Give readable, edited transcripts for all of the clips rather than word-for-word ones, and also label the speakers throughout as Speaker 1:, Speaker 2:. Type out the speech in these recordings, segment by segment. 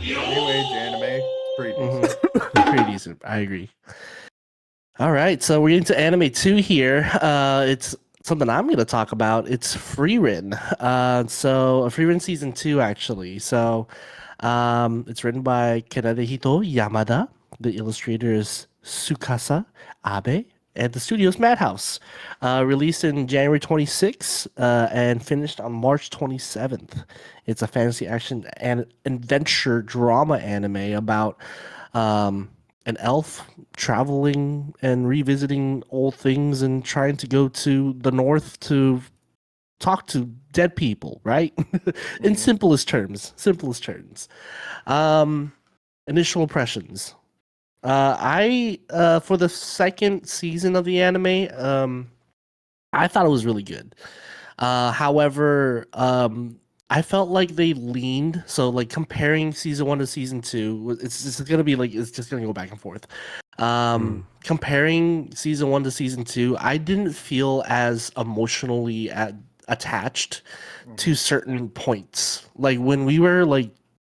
Speaker 1: New age anime. It's pretty decent.
Speaker 2: Pretty decent. I agree. All right, so we're into anime 2 here. It's something I'm going to talk about. It's Frieren. Frieren season 2 actually. It's written by Kanedehito Yamada. The illustrator is Tsukasa Abe, and the studio's Madhouse. Released in January 26th and finished on March 27th. It's a fantasy action and adventure drama anime about an elf traveling and revisiting old things and trying to go to the north to talk to dead people, right? In simplest terms. Simplest terms. Um, Initial impressions. I For the second season of the anime, I thought it was really good. However, I felt like they leaned so like comparing season 1 to season 2, it's just gonna be like it's just gonna go back and forth. Comparing season 1 to season 2, I didn't feel as emotionally attached to certain points. Like when we were like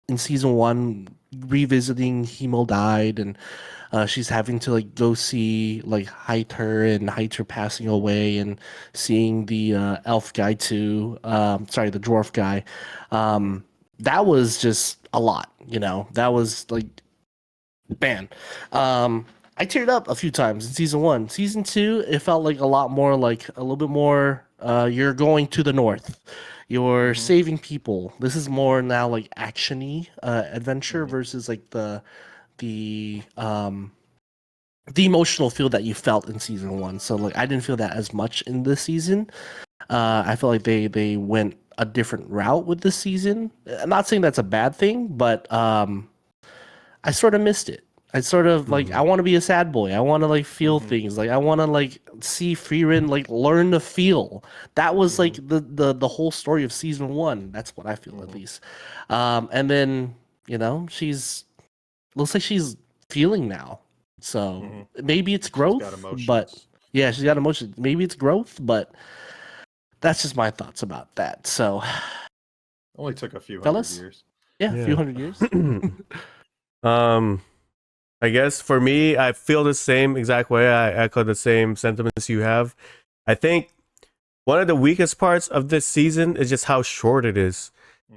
Speaker 2: in season 1 revisiting Himo died and she's having to like go see like Heiter passing away and seeing the elf guy too. Sorry, the dwarf guy. That was just a lot, you know. That was like, man. I teared up a few times in season 1. Season 2, it felt like a lot more like a little bit more. You're going to the north. You're saving people. This is more now like actiony adventure versus like the the emotional feel that you felt in season 1. So like I didn't feel that as much in this season. I feel like they went a different route with this season. I'm not saying that's a bad thing, but I sort of missed it. I sort of like I want to be a sad boy. I want to like feel things. Like I want to like see Frieren like learn to feel. That was like the whole story of season 1. That's what I feel at least. And then you know looks like she's feeling now. So maybe it's growth,
Speaker 1: She's got emotions.
Speaker 2: but yeah, she's got emotions. Maybe it's growth, but that's just my thoughts about that. So,
Speaker 1: Only took a few
Speaker 2: fellas,
Speaker 1: hundred years.
Speaker 2: yeah, a few hundred years.
Speaker 3: um, I guess for me, I feel the same exact way. I echo the same sentiments you have. I think one of the weakest parts of this season is just how short it is.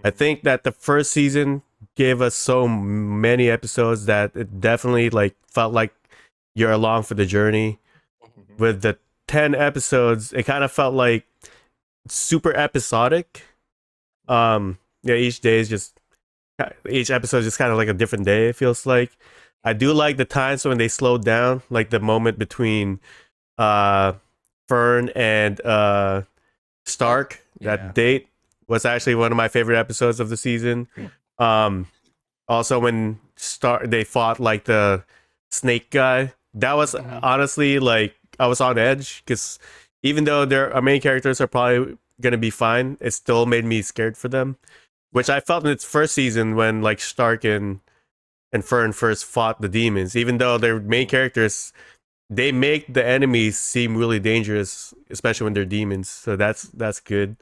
Speaker 3: I think that the first season gave us so many episodes that it definitely like felt like you're along for the journey. With the 10 episodes, it kind of felt like super episodic. Yeah, each episode is just kind of like a different day, it feels like. I do like the times when they slowed down, like the moment between Fern and Stark. That date was actually one of my favorite episodes of the season. Also when they fought like the snake guy, that was honestly like I was on edge because even though our main characters are probably gonna be fine, it still made me scared for them, which I felt in its first season when like Stark and Fern first fought the demons. Even though their main characters, they make the enemies seem really dangerous, especially when they're demons. So that's good.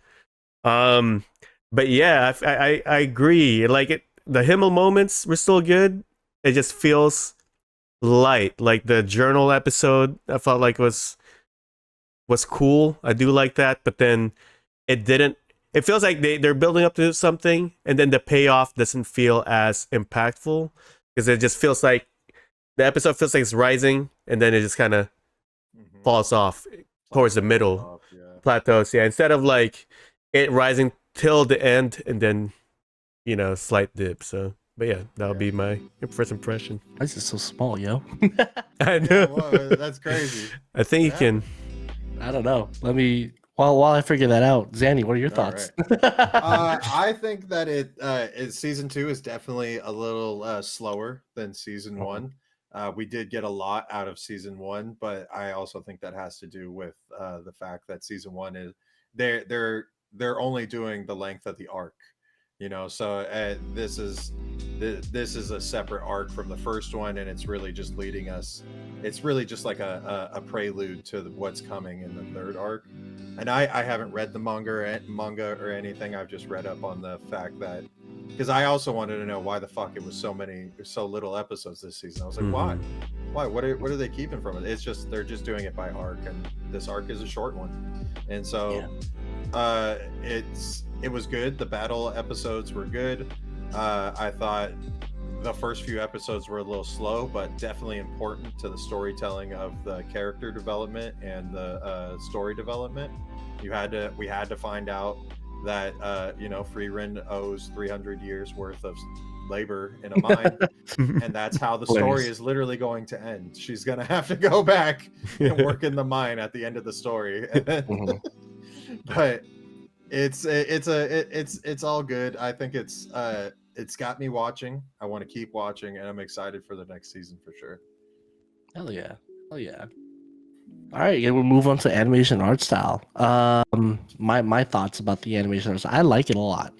Speaker 3: But yeah, I agree. Like the Himmel moments were still good. It just feels light. Like the journal episode, I felt like was cool. I do like that, but then it didn't. It feels like they're building up to something, and then the payoff doesn't feel as impactful because it just feels like the episode feels like it's rising, and then it just kind of falls off towards the middle, plateaus. Yeah, instead of like it rising till the end and then slight dip. So, but yeah, that would be my first impression.
Speaker 2: Why is it so small, yo?
Speaker 3: I know.
Speaker 1: Well, that's crazy.
Speaker 3: I think you can.
Speaker 2: I don't know. Let me while I figure that out, Zanny, what are your thoughts?
Speaker 1: I think that season 2 is definitely a little slower than season 1. We did get a lot out of season 1, but I also think that has to do with the fact that season 1 is they're only doing the length of the arc, so this is a separate arc from the first one, and it's really just leading us. It's really just like a prelude to what's coming in the third arc. And I haven't read the manga or anything. I've just read up on the fact that because I also wanted to know why the fuck it was so little episodes this season. I was like, why? What are they keeping from it? It's just they're just doing it by arc, and this arc is a short one, and so it was good. The battle episodes were good. I thought the first few episodes were a little slow, but definitely important to the storytelling of the character development and the story development. We had to find out that Frieren owes 300 years worth of labor in a mine, and that's how the story is literally going to end. She's gonna have to go back and work in the mine at the end of the story. But it's all good. I think it's got me watching. I want to keep watching, and I'm excited for the next season for sure.
Speaker 2: Hell yeah. All right, we'll move on to animation art style. My thoughts about the animation art style. I like it a lot.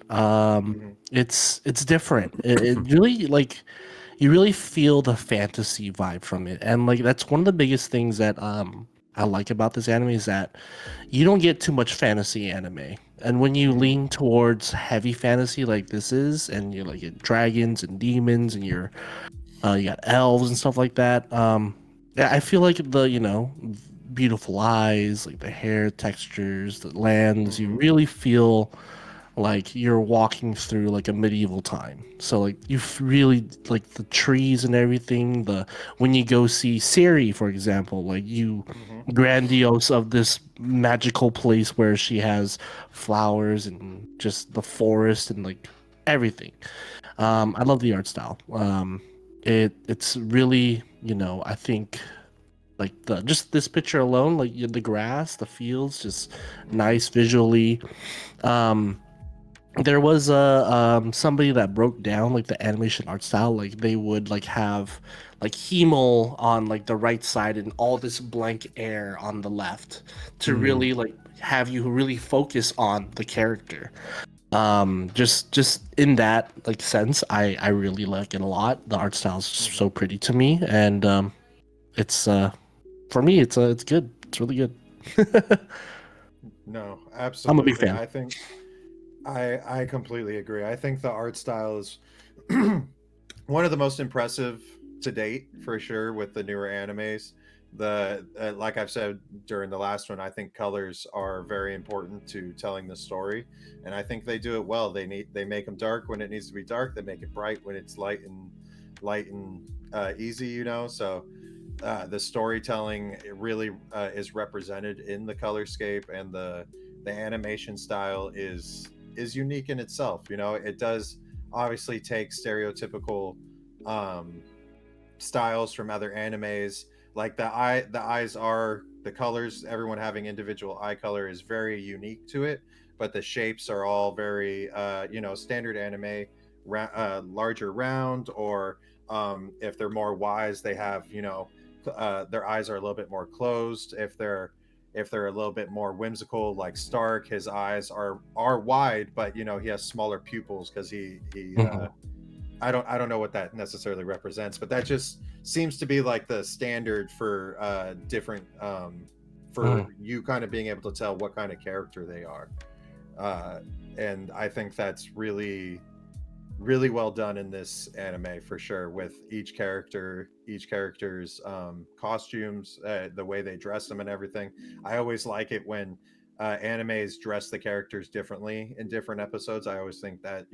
Speaker 2: It's different. It really, like, you really feel the fantasy vibe from it, and like that's one of the biggest things that I like about this anime is that you don't get too much fantasy anime. And when you lean towards heavy fantasy like this is, and you're like dragons and demons, and you got elves and stuff like that. I feel like the beautiful eyes, like the hair textures, the lands, you really feel like you're walking through like a medieval time. So like you really like the trees and everything. When you go see Siri, for example, like grandiose of this magical place where she has flowers and just the forest and like everything. I love the art style. It's really, I think like just this picture alone, like the grass, the fields, just nice visually. There was somebody that broke down like the animation art style. Like they would like have like Himmel on like the right side and all this blank air on the left to really like have you really focus on the character. Just in that like sense, I really like it a lot. The art style is so pretty to me, and it's for me it's good. It's really good.
Speaker 1: No, absolutely.
Speaker 2: I'm a big fan.
Speaker 1: I think I completely agree. I think the art style is one of the most impressive to date, for sure, with the newer animes. Like I've said during the last one, I think colors are very important to telling the story, and I think they do it well. They make them dark when it needs to be dark. They make it bright when it's light and easy. So the storytelling really is represented in the colorscape, and the animation style is unique in itself. It does obviously take stereotypical styles from other animes. Like the eyes are the colors, everyone having individual eye color is very unique to it, but the shapes are all very standard anime, larger round, or if they're more wise, they have their eyes are a little bit more closed. If they're a little bit more whimsical, like Stark, his eyes are wide, but he has smaller pupils because he I don't know what that necessarily represents, but that just seems to be like the standard for different for you kind of being able to tell what kind of character they are, and I think that's really well done in this anime for sure, with each character's costumes, the way they dress them and everything. I always like it when animes dress the characters differently in different episodes. I always think that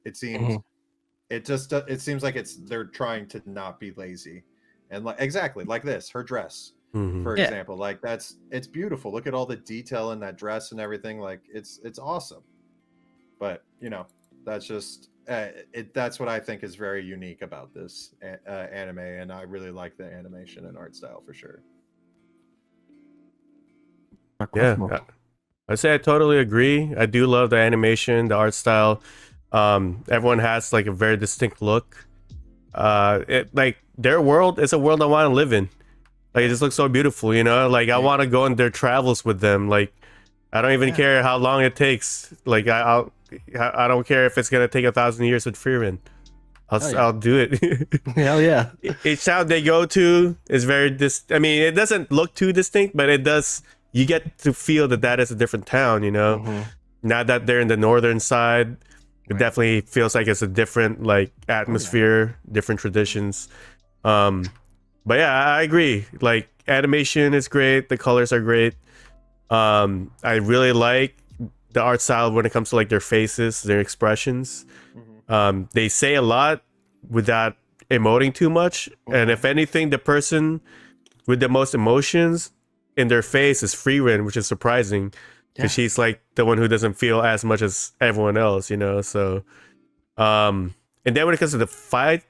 Speaker 1: it seems it seems like they're trying to not be lazy, and like exactly like this, her dress for example, like it's beautiful. Look at all the detail in that dress and everything. Like it's awesome. But that's just that's what I think is very unique about this anime, and I really like the animation and art style for sure.
Speaker 3: Yeah, I say I totally agree. I do love the animation, the art style. Everyone has like a very distinct look. Like their world is a world I want to live in. Like it just looks so beautiful, like I want to go on their travels with them. Like I don't even care how long it takes. Like I don't care if it's gonna take 1,000 years with Frieren. I'll do it.
Speaker 2: Hell yeah.
Speaker 3: Each town they go to is very I mean, it doesn't look too distinct, but it does. You get to feel that is a different town. Now that they're in the northern side, It definitely feels like it's a different like atmosphere, different traditions. But yeah, I agree. Like animation is great, the colors are great. I really like the art style when it comes to like their faces, their expressions. They say a lot without emoting too much, and if anything, the person with the most emotions in their face is Frieren, which is surprising because she's like the one who doesn't feel as much as everyone else, you know. So, and then when it comes to the fight,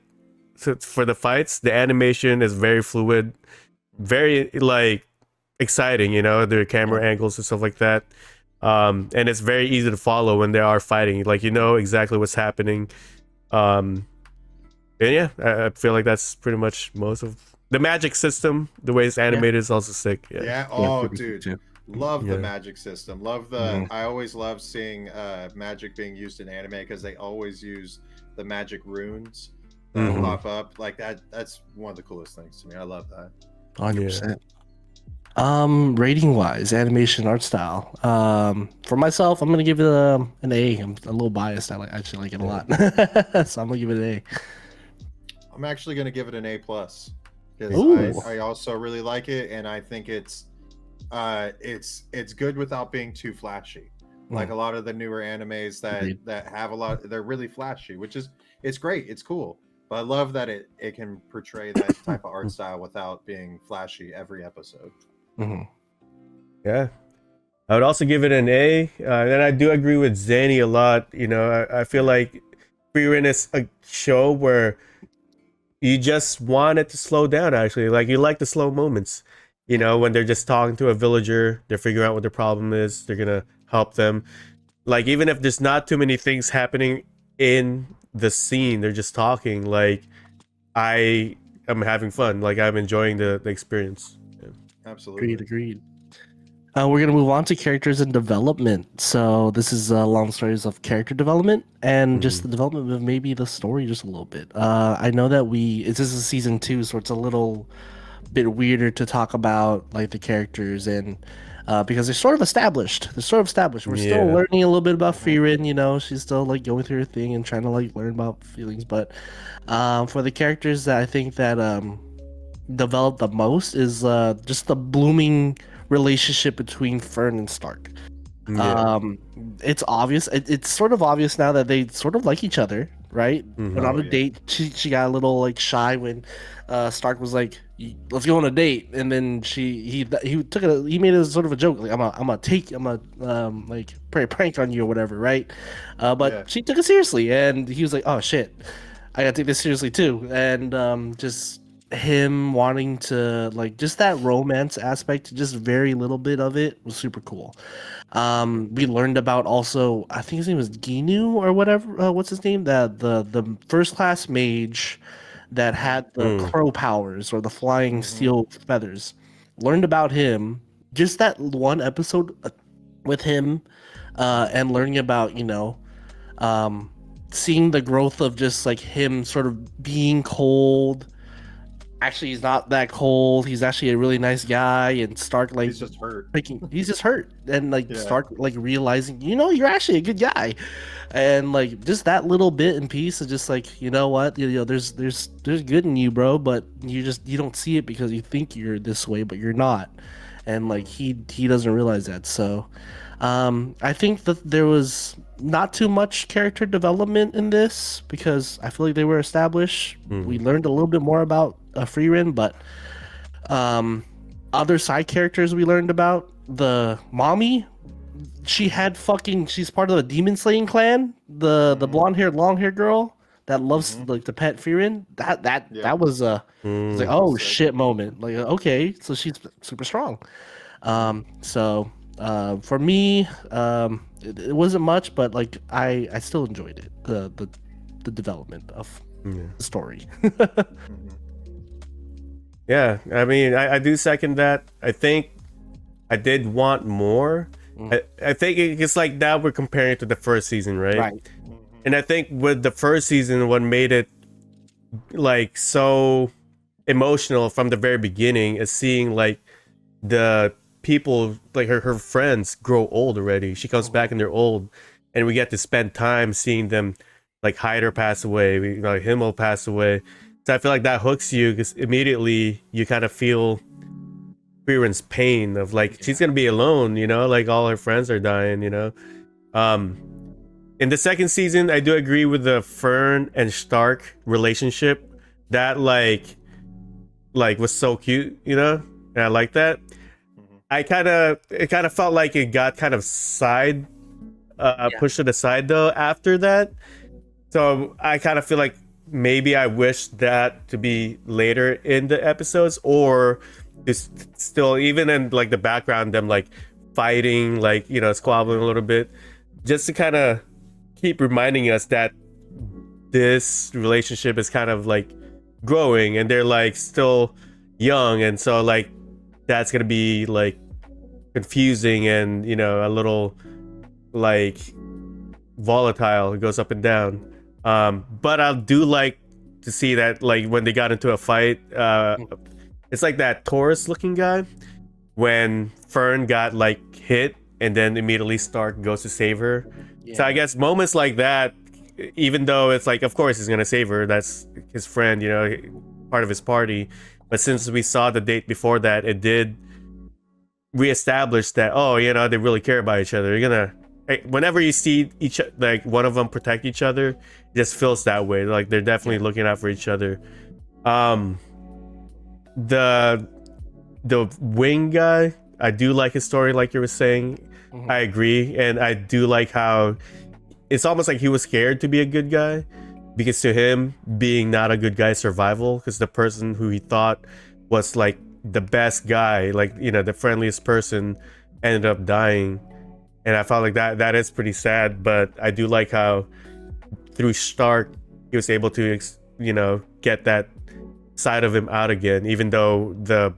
Speaker 3: for the fights, the animation is very fluid, very like exciting, you know, their camera angles and stuff like that. And it's very easy to follow when they are fighting, like you know exactly what's happening. And yeah, I feel like that's pretty much most of the magic system. The way it's animated is also sick.
Speaker 1: Yeah. Oh, dude, love the magic system. Love the. I always love seeing magic being used in anime because they always use the magic runes that pop up like that. That's one of the coolest things to me. I love that.
Speaker 2: 100%. Rating wise, animation, art style. For myself, I'm gonna give it an A. I'm a little biased. I actually like it a lot, so I'm gonna give it an A.
Speaker 1: I'm actually gonna give it an A plus because I also really like it, and I think it's good without being too flashy. Like a lot of the newer animes that have a lot, they're really flashy, which is it's great, it's cool. But I love that it can portray that type of art style without being flashy every episode.
Speaker 3: Yeah, I would also give it an A. And I do agree with Zanny a lot. You know, I feel like Frieren is a show where you just want it to slow down. Actually, like you like the slow moments. You know, when they're just talking to a villager, they're figuring out what their problem is. They're gonna help them. Like even if there's not too many things happening in the scene, they're just talking. Like I am having fun. Like I'm enjoying the experience. Yeah.
Speaker 1: Absolutely.
Speaker 2: Agreed. We're gonna move on to characters and development. So this is long stories of character development and just the development of maybe the story just a little bit. I know that this is season 2, so it's a little bit weirder to talk about like the characters and because they're sort of established. We're still learning a little bit about Frieren. You know, she's still like going through her thing and trying to like learn about feelings. But for the characters that I think that developed the most is just the blooming relationship between Fern and Stark. It's obvious. It's sort of obvious now that they sort of like each other, right? Went on a date. She got a little like shy when Stark was like, "Let's go on a date," and then he took it. He made it as sort of a joke, like I'm a like prank on you or whatever, right? But she took it seriously, and he was like, "Oh shit, I gotta take this seriously too," and just him wanting to like just that romance aspect, just very little bit of it was super cool. We learned about also, I think his name was Ginu or whatever. What's his name? The first class mage that had the crow powers or the flying steel feathers. Learned about him. Just that one episode with him, and learning about seeing the growth of just like him sort of being cold. Actually, he's not that cold. He's actually a really nice guy, and Stark like
Speaker 1: He's just hurt.
Speaker 2: He's just hurt, and like Stark like realizing, you're actually a good guy, and like just that little bit and piece of just like, you know what, there's good in you, bro, but you don't see it because you think you're this way, but you're not, and like he doesn't realize that. So, I think that there was not too much character development in this because I feel like they were established. We learned a little bit more about Frieren, but other side characters we learned about, the mommy, she's part of the demon slaying clan, the blonde haired long haired girl that loves like the pet Frieren. That was a was like, oh shit moment, like okay, so she's super strong. So for me, it wasn't much, but like I still enjoyed it, the development of the story.
Speaker 3: Yeah, I mean, I do second that. I think I did want more. I think it's like now we're comparing it to the first season, right? And I think with the first season, what made it like so emotional from the very beginning is seeing like the people, like her friends, grow old already. She comes back and they're old, and we get to spend time seeing them, like Hyder pass away, Himmel pass away. So I feel like that hooks you because immediately you kind of feel Frieren's pain of like she's gonna be alone, like all her friends are dying. In the second season, I do agree with the Fern and Stark relationship. That like was so cute, and I like that. It kind of felt like it got kind of pushed to the side though after that. So I kind of feel like maybe I wish that to be later in the episodes, or just still even in like the background, them like fighting, like squabbling a little bit, just to kind of keep reminding us that this relationship is kind of like growing and they're like still young, and so like that's gonna be like confusing and a little like volatile. It goes up and down. But I do like to see that like when they got into a fight, it's like that Taurus looking guy when Fern got like hit and then immediately Stark goes to save her. So I guess moments like that, even though it's like of course he's gonna save her, that's his friend, part of his party, but since we saw the date before that, it did reestablish that they really care about each other. You're gonna whenever you see each like one of them protect each other, it just feels that way, like they're definitely looking out for each other. The wing guy, I do like his story, like you were saying. I agree, and I do like how it's almost like he was scared to be a good guy, because to him being not a good guy is survival, because the person who he thought was like the best guy, like the friendliest person, ended up dying. And I felt like that is pretty sad, but I do like how through Stark he was able to get that side of him out again, even though the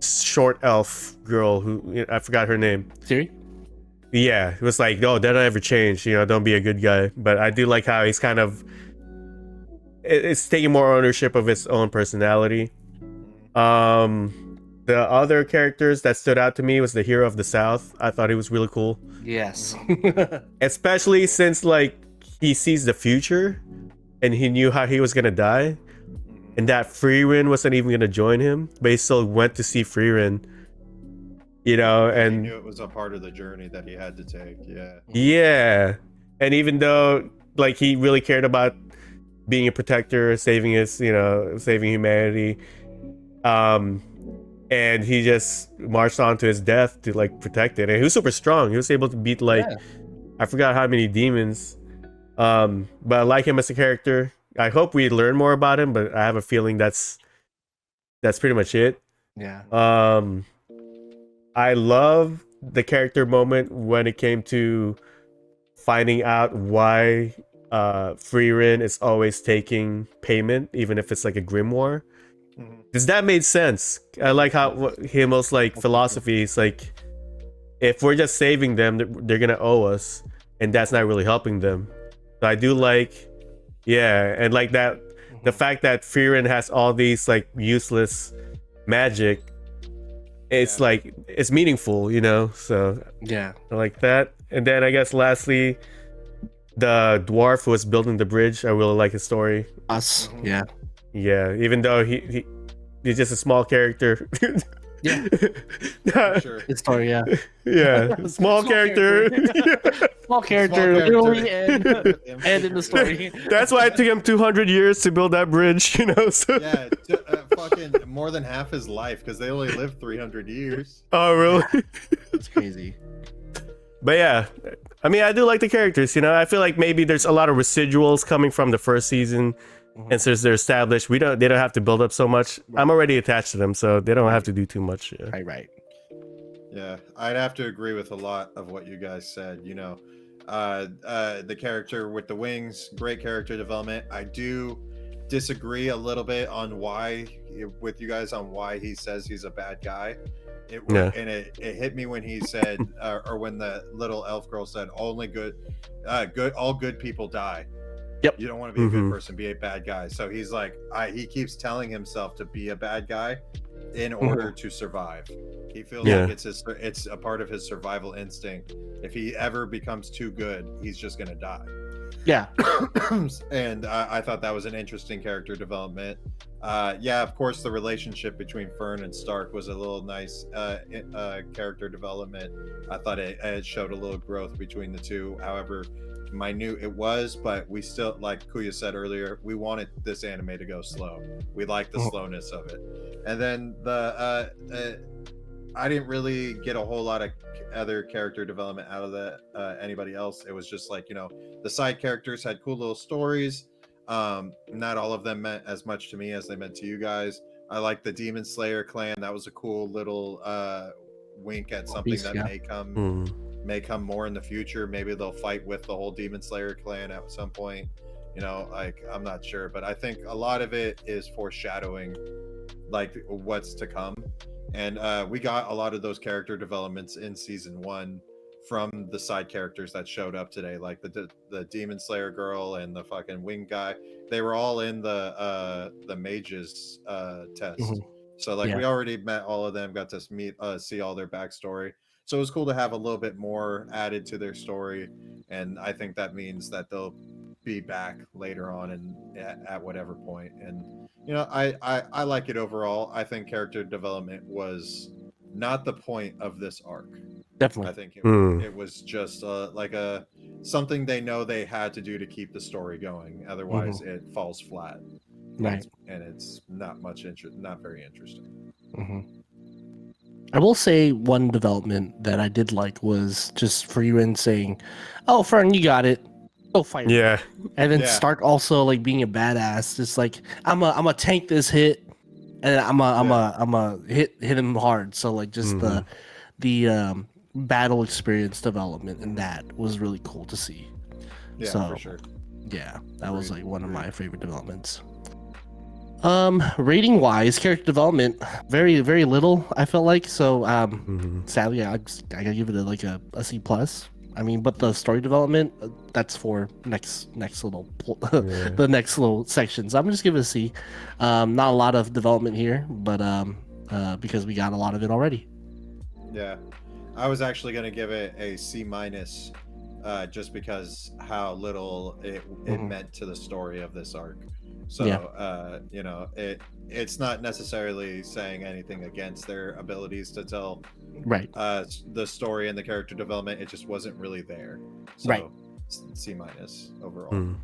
Speaker 3: short elf girl, who I forgot her name,
Speaker 2: Siri?
Speaker 3: Yeah, it was like, don't ever change, don't be a good guy. But I do like how he's kind of it's taking more ownership of his own personality. The other characters that stood out to me was the hero of the South. I thought he was really cool.
Speaker 2: Yes.
Speaker 3: Especially since like he sees the future and he knew how he was gonna die, and that Frieren wasn't even gonna join him, but he still went to see Frieren. And
Speaker 1: he knew it was a part of the journey that he had to take.
Speaker 3: Yeah. And even though like he really cared about being a protector, saving saving humanity, and he just marched on to his death to like protect it, and he was super strong. He was able to beat like I forgot how many demons. But I like him as a character. I hope we learn more about him, but I have a feeling that's pretty much it. I love the character moment when it came to finding out why Frieren is always taking payment, even if it's like a grimoire. Because that made sense. I like how Himmel's like philosophy is like, if we're just saving them, they're gonna owe us, and that's not really helping them. So I do like, and like that, the fact that Frieren has all these like useless magic, it's like it's meaningful, So I like that. And then I guess lastly, the dwarf who was building the bridge, I really like his story. Even though he's just a small character.
Speaker 1: Sure.
Speaker 2: His story,
Speaker 3: Small character.
Speaker 2: Small character, literally, and in the story.
Speaker 3: That's why it took him 200 years to build that bridge, So.
Speaker 1: Yeah, fucking more than half his life, because they only lived 300 years.
Speaker 3: Oh, really?
Speaker 2: It's crazy.
Speaker 3: But yeah, I mean, I do like the characters, I feel like maybe there's a lot of residuals coming from the first season. And since they're established, they don't have to build up so much. I'm already attached to them, so they don't have to do too much.
Speaker 2: Right.
Speaker 1: Yeah, I'd have to agree with a lot of what you guys said. The character with the wings, great character development. I do disagree a little bit on why he says he's a bad guy. And it hit me when he said, or when the little elf girl said, only all good people die.
Speaker 2: Yep.
Speaker 1: You don't want to be a good person, be a bad guy. So he's like, he keeps telling himself to be a bad guy in order to survive. He feels
Speaker 3: Yeah.
Speaker 1: like it's a part of his survival instinct. If he ever becomes too good, he's just gonna die.
Speaker 2: Yeah.
Speaker 1: And I thought that was an interesting character development. Yeah, of course, the relationship between Fern and Stark was a little nice character development. I thought it showed a little growth between the two. However minute it was, but we still, like Kuya said earlier, we wanted this anime to go slow. We like the slowness of it. And then I didn't really get a whole lot of other character development out of that anybody else. It was just like, the side characters had cool little stories. Not all of them meant as much to me as they meant to you guys. I like the Demon Slayer clan. That was a cool little wink at something that may come more in the future. Maybe they'll fight with the whole Demon Slayer clan at some point. Like, I'm not sure, but I think a lot of it is foreshadowing like what's to come. And we got a lot of those character developments in season 1 from the side characters that showed up today, like the Demon Slayer girl and the fucking wing guy. They were all in the mages test. So like we already met all of them, got to see all their backstory. So it was cool to have a little bit more added to their story, and I think that means that they'll be back later on and at whatever point. And I like it overall. I think character development was not the point of this arc.
Speaker 2: Definitely.
Speaker 1: I think it was just like something they know they had to do to keep the story going. Otherwise, it falls flat.
Speaker 2: Right.
Speaker 1: And it's not very interesting.
Speaker 2: I will say one development that I did like was just Frieren saying, "Oh, Fern, you got it. Go fight."
Speaker 3: Yeah.
Speaker 2: And then Stark also like being a badass, just like I'm a tank this hit, and I'm a hit him hard. So like just the battle experience development in that was really cool to see.
Speaker 1: Yeah,
Speaker 2: so,
Speaker 1: for sure.
Speaker 2: Yeah, that was like one of my favorite developments. Rating wise, character development, very, very little, I felt like. So sadly I gotta give it a C plus. I mean, but the story development, that's for next little the next little sections. I'm just giving it a C. Not a lot of development here, but because we got a lot of it already.
Speaker 1: Yeah, I was actually gonna give it a C minus, just because how little it meant to the story of this arc. So it's not necessarily saying anything against their abilities to tell the story and the character development. It just wasn't really there. So C minus overall.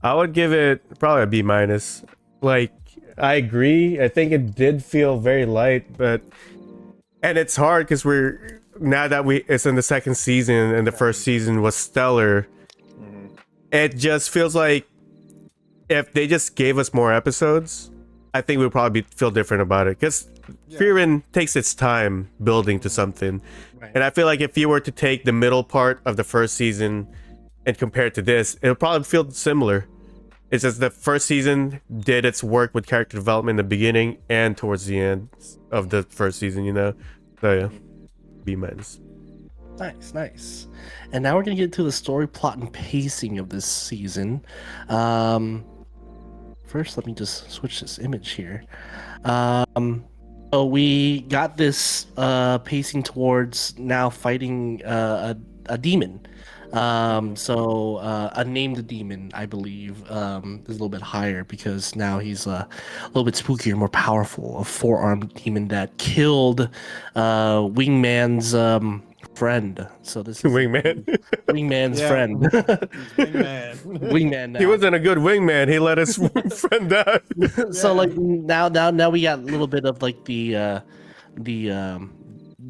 Speaker 3: I would give it probably a B minus. Like, I agree. I think it did feel very light, and it's hard because it's in the second season and the first season was stellar. It just feels like if they just gave us more episodes, I think we'd probably feel different about it, because Frieren takes its time building to something. And I feel like if you were to take the middle part of the first season and compare it to this, it'll probably feel similar. It's just the first season did its work with character development in the beginning and towards the end of the first season, So yeah, B minus.
Speaker 2: Nice. And now we're gonna get into the story, plot, and pacing of this season. First, let me just switch this image here. So we got this pacing towards now fighting a demon. So a named demon, I believe, is a little bit higher because now he's a little bit spookier, more powerful. A 4-armed demon that killed Wingman's friend. So this is Wingman's friend. Wingman now.
Speaker 3: He wasn't a good wingman. He let his friend die.
Speaker 2: So like now we got a little bit of like the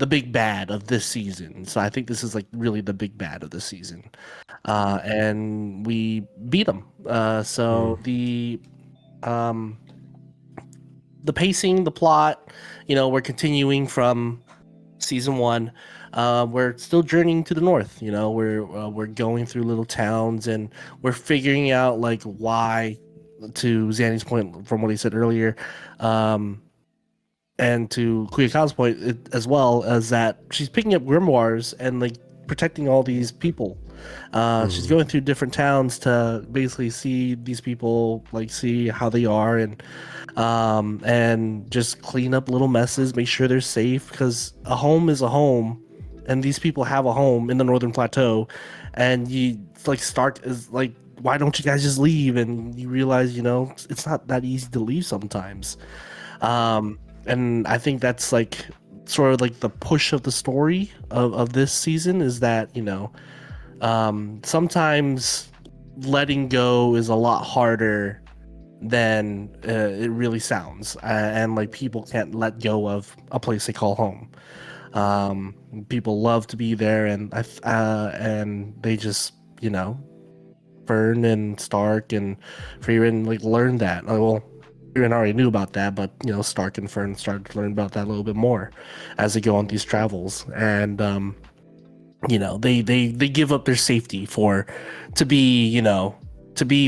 Speaker 2: big bad of this season. So I think this is like really the big bad of the season. And we beat him. So the pacing, the plot, we're continuing from season 1. We're still journeying to the north. We're going through little towns and we're figuring out like why, to Zanny's point from what he said earlier, and to Kuyaka's point as well, as that she's picking up grimoires and like protecting all these people. She's going through different towns to basically see these people, like see how they are, and just clean up little messes, make sure they're safe, because a home is a home, and these people have a home in the Northern Plateau, and you like Stark is like, why don't you guys just leave? And you realize, it's not that easy to leave sometimes. And I think that's like sort of like the push of the story of this season is that, sometimes letting go is a lot harder than it really sounds. And like people can't let go of a place they call home. People love to be there, and they just, Fern and Stark and Frieren like learned that. Well, Frieren already knew about that, but Stark and Fern started to learn about that a little bit more as they go on these travels, and they give up their safety to be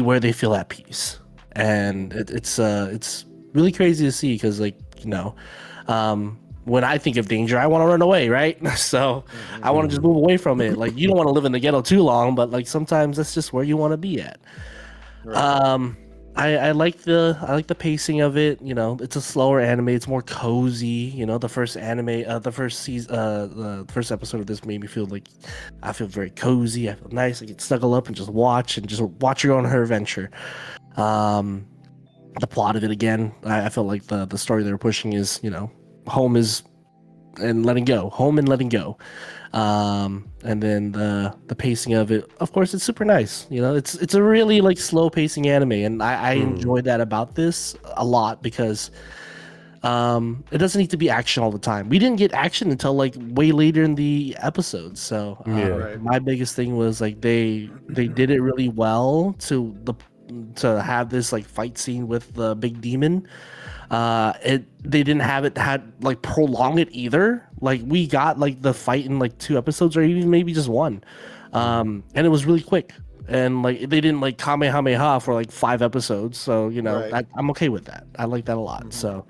Speaker 2: where they feel at peace, and it's really crazy to see because when I think of danger, I want to run away, right? So I want to just move away from it. Like, you don't want to live in the ghetto too long, but like sometimes that's just where you want to be at. Right. I like the pacing of it. It's a slower anime. It's more cozy. The first the first episode of this made me feel like I feel very cozy. I feel nice. I can snuggle up and just watch her on her adventure. The plot of it again, I felt like the story they were pushing is home and letting go, and then the pacing of it, of course, it's super nice. It's a really like slow pacing anime, and I enjoy that about this a lot because it doesn't need to be action all the time. We didn't get action until like way later in the episode, so my biggest thing was like they did it really well to have this like fight scene with the big demon. They didn't have it had like prolong it either. Like we got like the fight in like 2 episodes or even maybe just 1, and it was really quick. And like they didn't like Kamehameha for like 5 episodes, so I'm okay with that. I like that a lot. So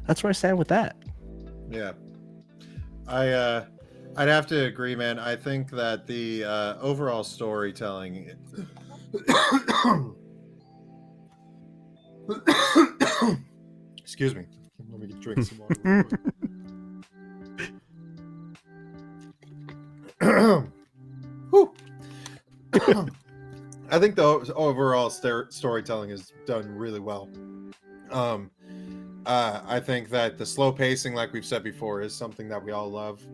Speaker 2: that's where I stand with that.
Speaker 1: Yeah, I'd have to agree, man. I think that the overall storytelling. Excuse me. Let me drink some water. I think the overall storytelling is done really well. I think that the slow pacing, like we've said before, is something that we all love,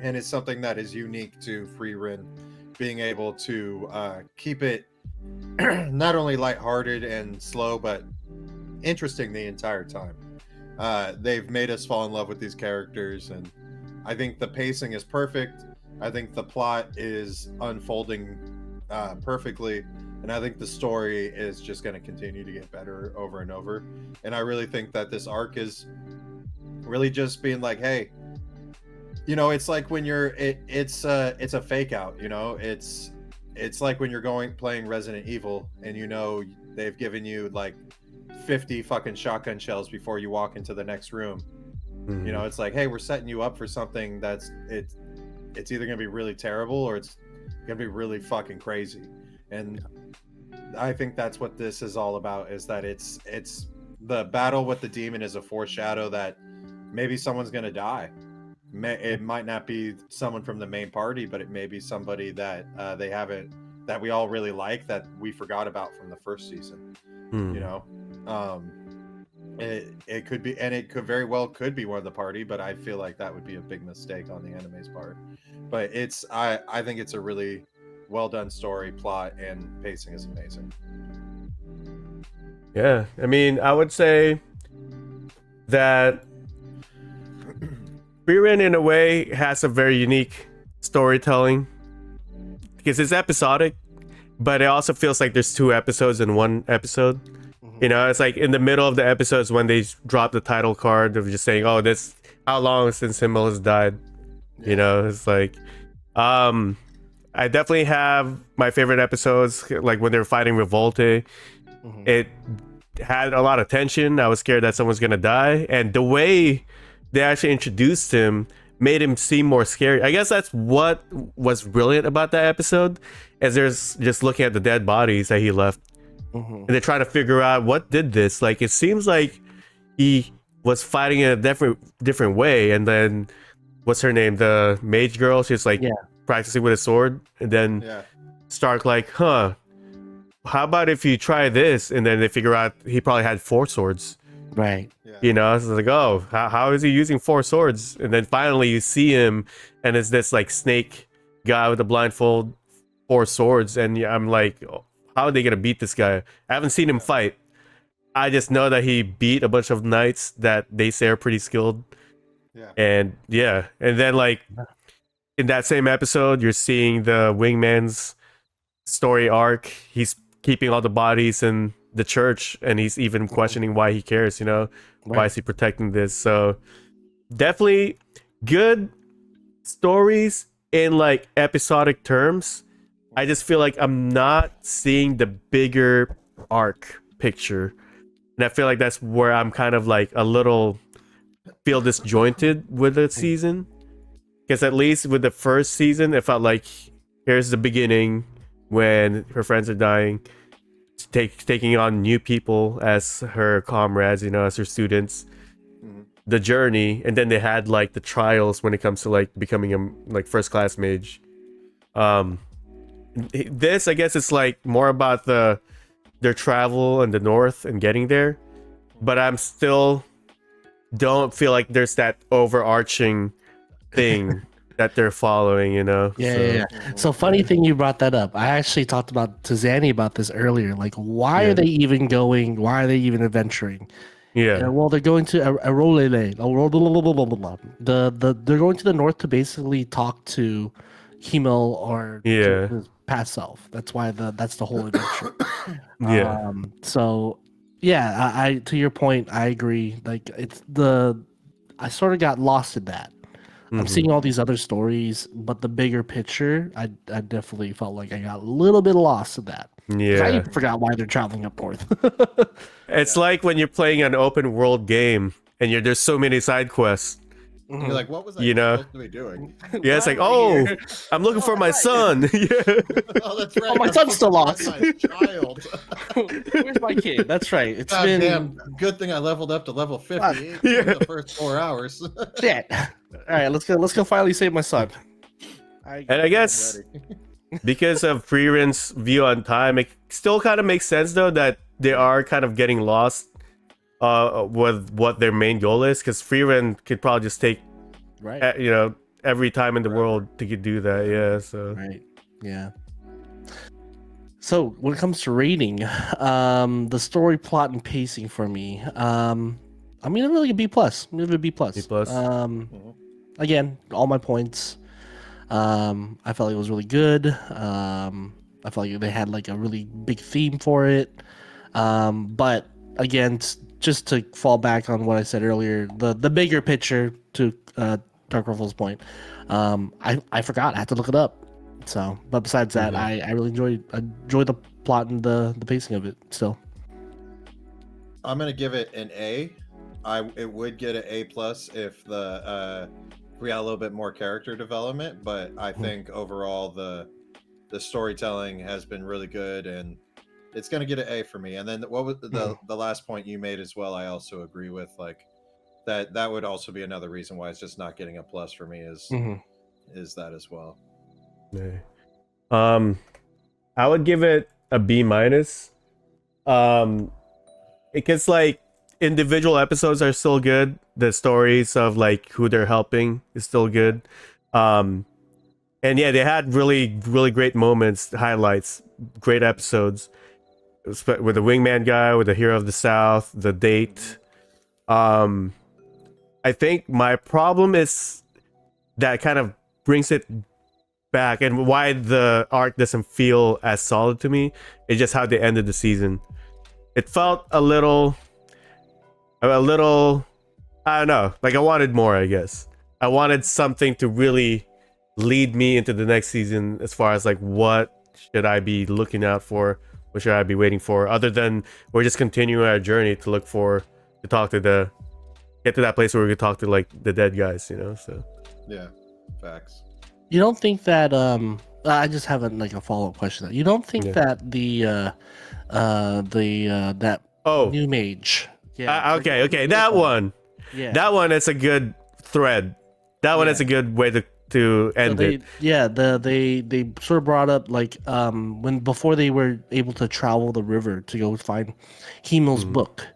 Speaker 1: and it's something that is unique to Frieren, being able to keep it not only lighthearted and slow, but interesting the entire time. They've made us fall in love with these characters, and I think the pacing is perfect. I think the plot is unfolding perfectly, and I think the story is just going to continue to get better over and over. And I really think that this arc is really just being like, hey, it's like when it's a fake out. It's like when you're playing Resident Evil, and they've given you like 50 fucking shotgun shells before you walk into the next room. It's like, hey, we're setting you up for something it's either gonna be really terrible or it's gonna be really fucking crazy. And I think that's what this is all about, is that it's the battle with the demon is a foreshadow that maybe someone's gonna die. It might not be someone from the main party, but it may be somebody that that we all really like, that we forgot about from the first season. It could be, and it could very well be one of the party, but I feel like that would be a big mistake on the anime's part. But I think it's a really well done story, plot, and pacing is amazing.
Speaker 3: Yeah, I mean, I would say that Frieren in a way has a very unique storytelling because it's episodic, but it also feels like there's 2 episodes in 1 episode. It's like in the middle of the episodes when they drop the title card of just saying, oh, this, how long since Himmel has died. It's like I definitely have my favorite episodes, like when they were fighting Revolte. It had a lot of tension. I was scared that someone's gonna die, and the way they actually introduced him made him seem more scary. I guess that's what was brilliant about that episode, as there's just looking at the dead bodies that he left, and they're trying to figure out what did this. Like, it seems like he was fighting in a different way, and then what's her name, the mage girl, she's like practicing with a sword, and then Stark like, how about if you try this? And then they figure out he probably had 4 swords.
Speaker 2: Right.
Speaker 3: You know, it's like, oh, how is he using 4 swords? And then finally you see him, and it's this like snake guy with a blindfold, 4 swords, and I'm like, how are they gonna beat this guy? I haven't seen him fight. I just know that he beat a bunch of knights that they say are pretty skilled. And then like in that same episode, you're seeing the wingman's story arc. He's keeping all the bodies in the church, and he's even questioning why he cares, you know. Why is he protecting this? So definitely good stories in like episodic terms. I just feel like I'm not seeing the bigger arc picture, and I feel like that's where I'm kind of like a little feel disjointed with the season, because at least with the first season it felt like here's the beginning when her friends are dying, taking on new people as her comrades, you know, as her students, the journey, and then they had like the trials when it comes to like becoming a like first class mage. This, I guess, it's like more about their travel in the north and getting there, but I'm still don't feel like there's that overarching thing that they're following, you know.
Speaker 2: So funny thing you brought that up. I actually talked to Zanny about this earlier. Like, why are they even going? Why are they even adventuring? Well, they're going to Arolele. They're going to the north to basically talk to Himmel or to his past self. That's why that's the whole adventure. So I to your point, I agree. Like, I sort of got lost in that. I'm seeing all these other stories, but the bigger picture, I definitely felt like I got a little bit lost in that. I even forgot why they're traveling up north.
Speaker 3: It's like when you're playing an open world game and there's so many side quests.
Speaker 1: You're like, what was I supposed to be doing?
Speaker 3: It's like, I'm looking for my son.
Speaker 1: Oh, that's right.
Speaker 2: Oh, my son's still lost.
Speaker 1: My child.
Speaker 2: Where's my kid? That's right. It's been
Speaker 1: damn good thing I leveled up to level 58 in the first 4 hours.
Speaker 2: Shit. All right, let's go finally save my son.
Speaker 3: And I guess because of Frieren's view on time, it still kind of makes sense though that they are kind of getting lost with what their main goal is, because Frieren could probably just take every time in the world to do that.
Speaker 2: So when it comes to rating, the story, plot, and pacing for me, I'm gonna really a B plus. I'm gonna give it a B plus.
Speaker 3: B plus.
Speaker 2: Again, all my points. I felt like it was really good. I felt like they had like a really big theme for it. But again, just to fall back on what I said earlier, the bigger picture, to Dark Ruffle's point, I forgot. I had to look it up. So, but besides that, I really enjoyed the plot and the pacing of it. Still,
Speaker 1: I'm gonna give it an A. It would get an A plus if we had a little bit more character development, but I think overall the storytelling has been really good, and it's gonna get an A for me. And then what was the last point you made as well? I also agree with, like, that would also be another reason why it's just not getting a plus for me is that as well.
Speaker 3: I would give it a B minus. Because like individual episodes are still good. The stories of like who they're helping is still good. And yeah, they had really, really great moments, highlights, great episodes with the wingman guy, with the hero of the South, the date. I think my problem is that kind of brings it back, and why the arc doesn't feel as solid to me is just how they ended the season. It felt a little, I don't know, like I wanted more, I guess. I wanted something to really lead me into the next season as far as like what should I be looking out for, what should I be waiting for, other than we're just continuing our journey to look for, to talk to get to that place where we could talk to like the dead guys, you know. So
Speaker 1: Yeah, facts.
Speaker 2: You don't think that I just have a follow-up question. You don't think
Speaker 3: Yeah.
Speaker 2: that that
Speaker 3: Oh,
Speaker 2: new mage, yeah,
Speaker 3: okay, that one.
Speaker 2: yeah,
Speaker 3: That one is a good thread. That one is
Speaker 2: Yeah.
Speaker 3: a good way to
Speaker 2: so
Speaker 3: end it.
Speaker 2: they sort of brought up like when before they were able to travel the river to go find Hemel's
Speaker 3: Mhm.
Speaker 2: book,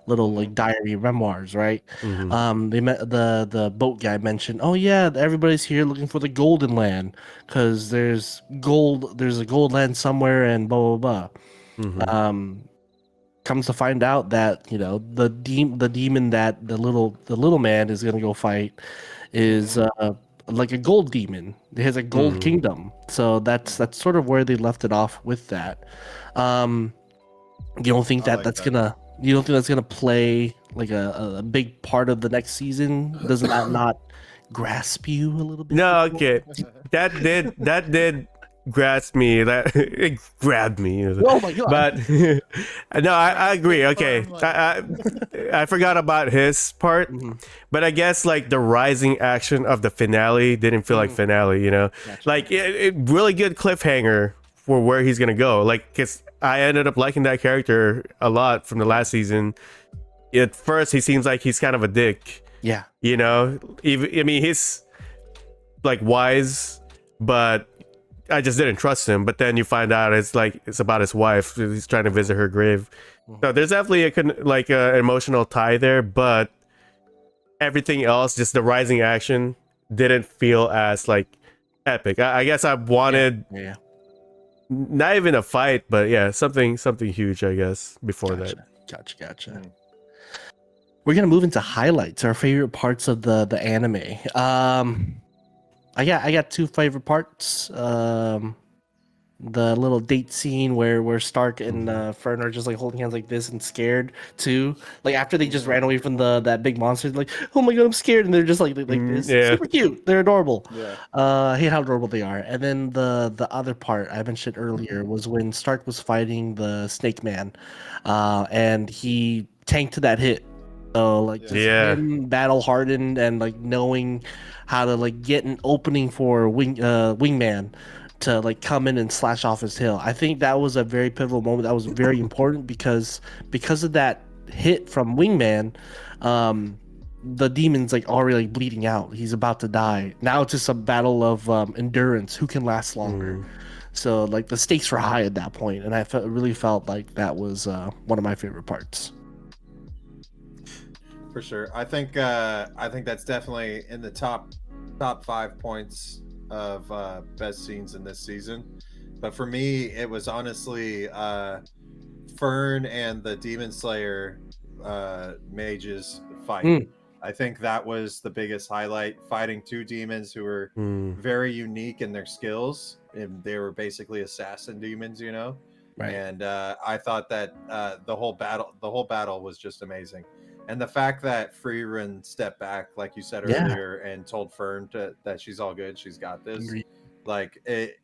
Speaker 2: little like diary memoirs, right?
Speaker 3: Mhm.
Speaker 2: They met the boat guy mentioned, oh yeah, everybody's here looking for the golden land because there's a gold land somewhere and blah blah blah.
Speaker 3: Mhm.
Speaker 2: Comes to find out that the demon that the little man is gonna go fight is like a gold demon. It has a gold
Speaker 3: Mhm.
Speaker 2: kingdom, so that's sort of where they left it off with that. Um, you don't think
Speaker 1: I like
Speaker 2: that's
Speaker 1: that.
Speaker 2: gonna play like a big part of the next season? Doesn't that not grasp you a little bit?
Speaker 3: No, okay. That did grasp me. That it grabbed me.
Speaker 2: Oh my god!
Speaker 3: But no, I agree. Okay, I forgot about his part,
Speaker 2: Mhm.
Speaker 3: but I guess like the rising action of the finale didn't feel like finale. You know,
Speaker 2: Gotcha.
Speaker 3: like it really good cliffhanger for where he's gonna go. Like, cause I ended up liking that character a lot from the last season. At first, he seems like he's kind of a dick.
Speaker 2: Yeah,
Speaker 3: You know, even I mean he's like wise, but I just didn't trust him. But then you find out it's about his wife. He's trying to visit her grave. So there's definitely an emotional tie there, but everything else, just the rising action, didn't feel as like epic. I guess I wanted
Speaker 2: yeah.
Speaker 3: not even a fight, but yeah, something huge. I guess before that.
Speaker 2: Gotcha.
Speaker 1: Mm.
Speaker 2: We're gonna move into highlights, our favorite parts of the anime. I got two favorite parts. The little date scene where Stark and Fern are just like holding hands like this and scared too. Like after they just ran away from that big monster, like, oh my god, I'm scared, and they're just like this.
Speaker 3: Yeah.
Speaker 2: Super cute. They're adorable.
Speaker 1: Yeah.
Speaker 2: I hate how adorable they are. And then the other part I mentioned earlier was when Stark was fighting the Snake Man, and he tanked that hit. So like just
Speaker 3: Yeah.
Speaker 2: him battle hardened and like knowing how to like get an opening for Wingman to like come in and slash off his tail. I think that was a very pivotal moment. That was very important because of that hit from Wingman, the demon's like already like bleeding out. He's about to die. Now it's just a battle of endurance. Who can last longer? So like the stakes were high at that point, and I really felt like that was one of my favorite parts.
Speaker 1: For sure. I think that's definitely in the top 5 points of best scenes in this season. But for me, it was honestly Fern and the Demon Slayer mages fight. I think that was the biggest highlight, fighting two demons who were very unique in their skills, and they were basically assassin demons, you know.
Speaker 2: Right.
Speaker 1: And I thought that the whole battle was just amazing. And the fact that Frieren stepped back, like you said earlier, and told Fern that she's all good, she's got this. Like it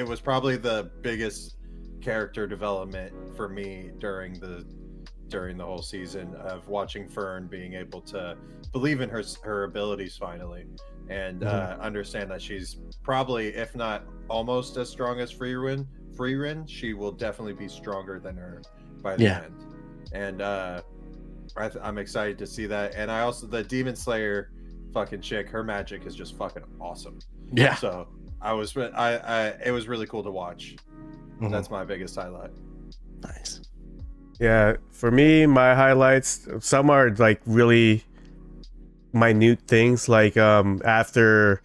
Speaker 1: was probably the biggest character development for me during the whole season, of watching Fern being able to believe in her abilities finally, and understand that she's probably, if not almost as strong as Frieren, she will definitely be stronger than her by the end. And I'm excited to see that. And I also, the Demon Slayer fucking chick, her magic is just fucking awesome.
Speaker 2: Yeah.
Speaker 1: So it was really cool to watch. That's my biggest highlight.
Speaker 2: Nice.
Speaker 3: Yeah, for me, my highlights, some are like really minute things, like after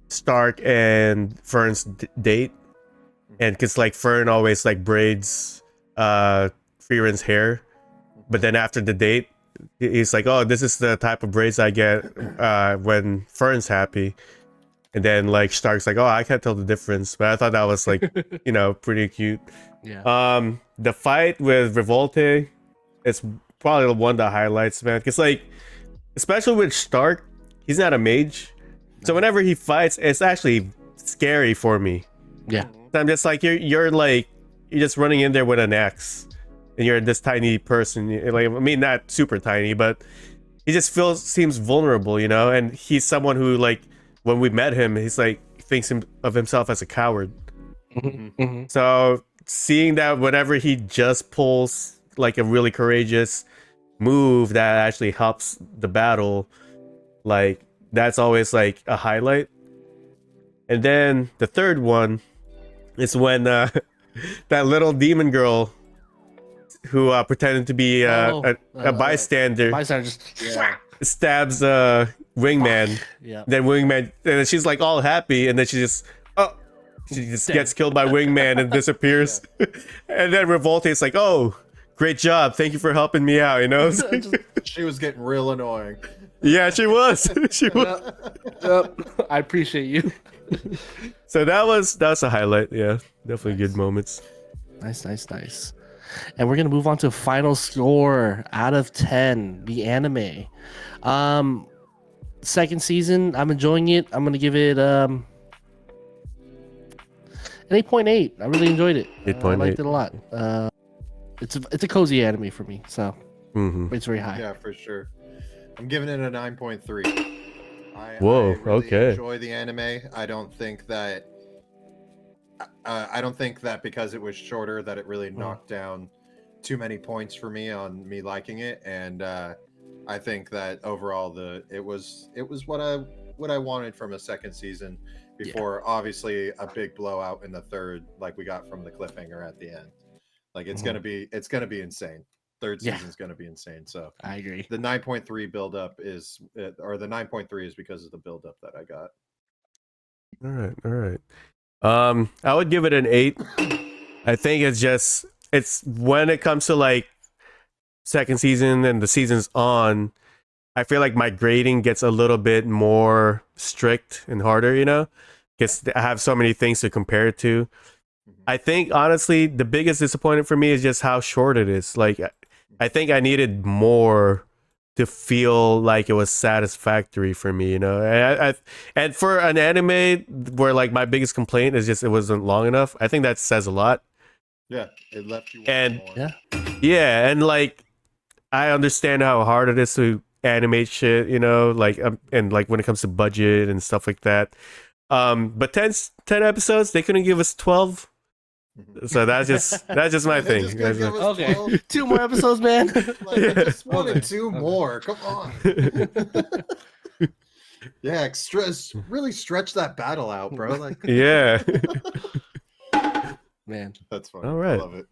Speaker 3: Stark and Fern's date, and because like Fern always like braids Frieren's hair, but then after the date, he's like, oh, this is the type of braids I get when Fern's happy. And then like Stark's like, oh, I can't tell the difference. But I thought that was like, pretty cute.
Speaker 2: Yeah.
Speaker 3: The fight with Revolte is probably one of the highlights, man. Because like, especially with Stark, he's not a mage. So whenever he fights, it's actually scary for me.
Speaker 2: Yeah.
Speaker 3: I'm just like, you're just running in there with an axe, and you're this tiny person. Like, I mean, not super tiny, but he just seems vulnerable, you know, and he's someone who, like, when we met him, he's like thinks of himself as a coward. So seeing that whenever he just pulls like a really courageous move that actually helps the battle, like that's always like a highlight. And then the third one is when that little demon girl who pretended to be a bystander, stabs Wingman. Then Wingman, and then she's like all happy, and then she just gets killed by Wingman and disappears. And then Revolte's like, "Oh, great job! Thank you for helping me out." You know,
Speaker 1: she was getting real annoying.
Speaker 3: Yeah, she was. She was.
Speaker 2: I appreciate you.
Speaker 3: So that was a highlight. Yeah, definitely good moments.
Speaker 2: Nice. And we're gonna move on to final score out of 10, the anime. Second season, I'm enjoying it. I'm gonna give it an 8.8. I really enjoyed it.
Speaker 3: 8.8.
Speaker 2: I liked it a lot. It's a cozy anime for me, so it's very high.
Speaker 1: Yeah, for sure. I'm giving it a 9.3. I really enjoy the anime. I don't think that because it was shorter that it really knocked down too many points for me on me liking it, and I think that overall it was what I wanted from a second season before obviously a big blowout in the third like we got from the cliffhanger at the end. Like it's gonna be insane. Third season's gonna be insane. So
Speaker 2: I agree.
Speaker 1: The 9.3 buildup is, or the 9.3 is because of the buildup that I got.
Speaker 3: All right. I would give it an 8. I think it's when it comes to like second season and the season's on, I feel like my grading gets a little bit more strict and harder, you know, because I have so many things to compare it to. I think honestly, the biggest disappointment for me is just how short it is. Like, I think I needed more to feel like it was satisfactory for me, you know. And for an anime where like my biggest complaint is just it wasn't long enough, I think that says a lot.
Speaker 1: Yeah, it left you.
Speaker 3: And
Speaker 1: more.
Speaker 3: yeah, and like I understand how hard it is to animate shit, you know, like and like when it comes to budget and stuff like that. But 10 episodes, they couldn't give us 12. So that's just my thing.
Speaker 2: Okay, 2 more episodes, man.
Speaker 1: Like, I just wanted 2 more. Come on. Yeah, really stretch that battle out, bro. Like,
Speaker 3: yeah.
Speaker 2: Man,
Speaker 1: that's funny.
Speaker 3: All right.
Speaker 1: I love it.